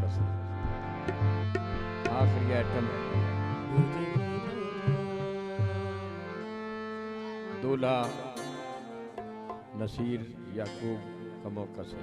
कसर। आखिरी आइटम दूल्हा नसीर याकूब कमो कसर।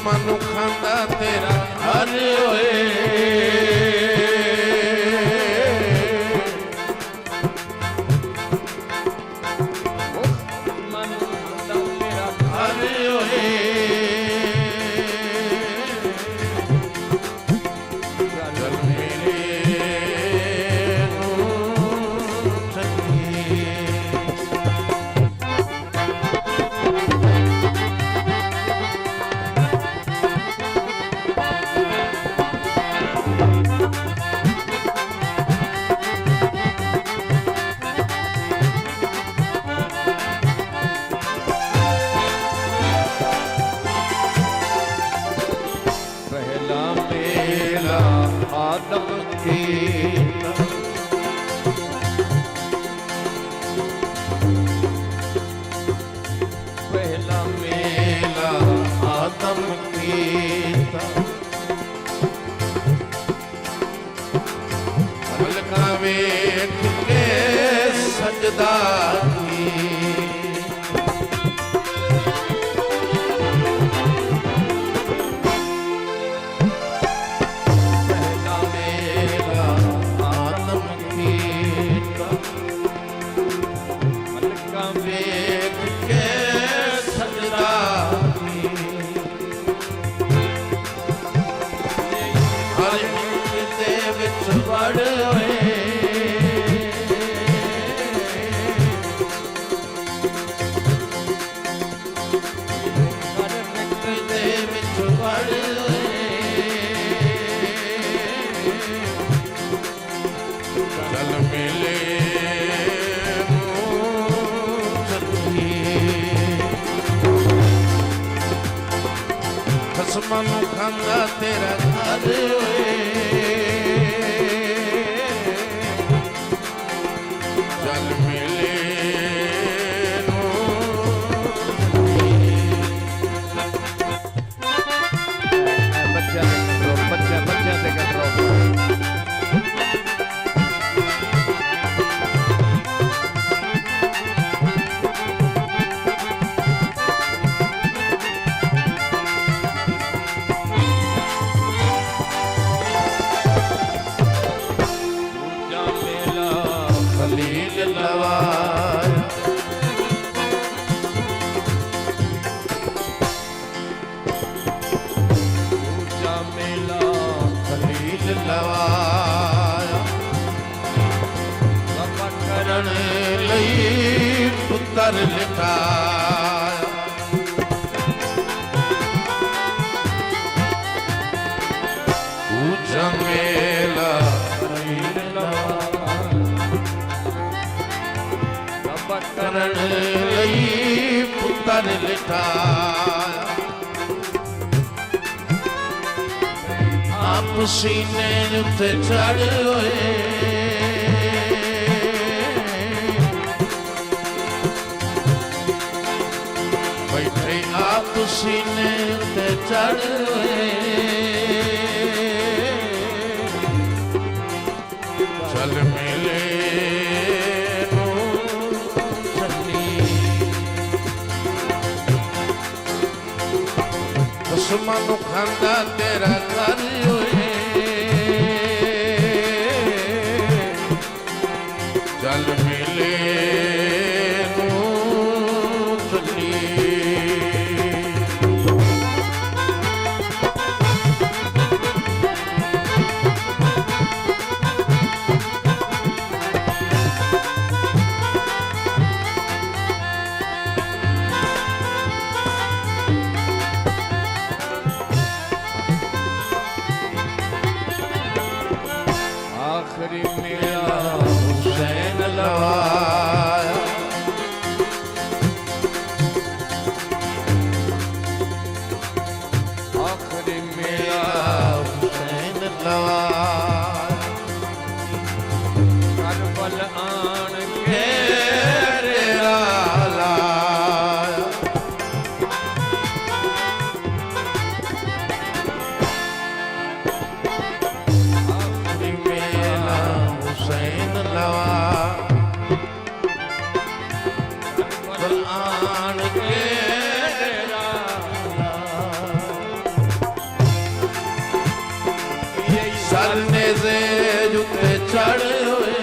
मनु खांदा तेरा हरे होए मनु खांदा तेरा हरे होए चल मेरे आदम की पहला मेला आदम की हल्का वेख के सजदा मनु खांदा तेरा घर चल मिले बच्चा पुत्र लिटाया ऊंचा मेला करण लई पुत्र लिटाया आप सीने उत्ते चढ़ होए बैठे आप सीने उत्ते चढ़ होए चल मिले दुश्मन खांदा तेरा घर होए चल मिले चली आखिरी मेरा हुसैन लवाया आखिरी मेरा हुसैन लवाया करबल आन के तेरा लाया आखिरी मेरा हुसैन लवाया करबल आन के तेरा सरने से जुते चढ़ हुए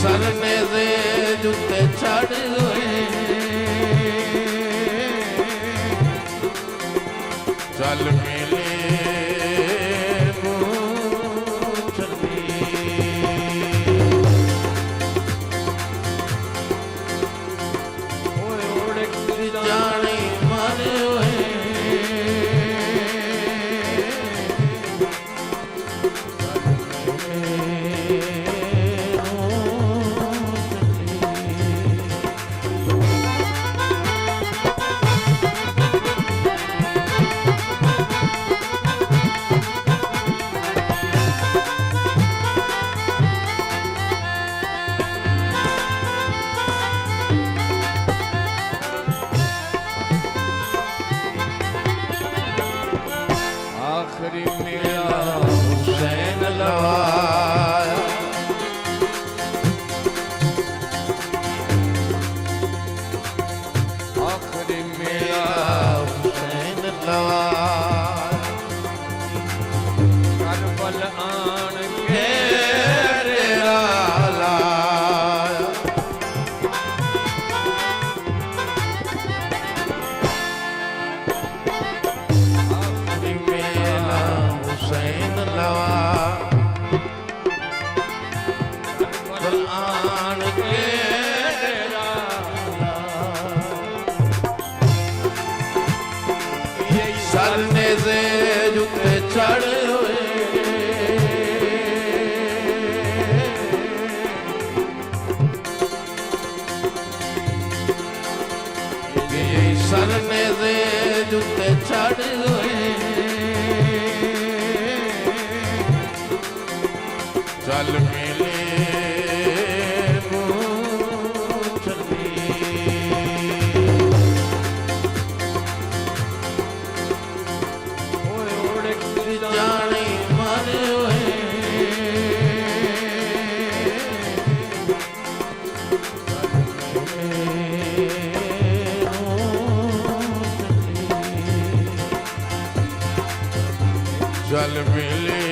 सरने से जुते चढ़ हुए चल मिले जाने मारे हुए आखिरी मेरा हुसैन लवाया आखिरी मेरा हुसैन लवाया करबल आन के तेरा लाया आखिरी मेरा हुसैन लवाया करबल आन के तेरा सरने से जुते चढ़ हुए सरने से जुते चढ़ हुए चल मिले जाने मारे हुए चल मिले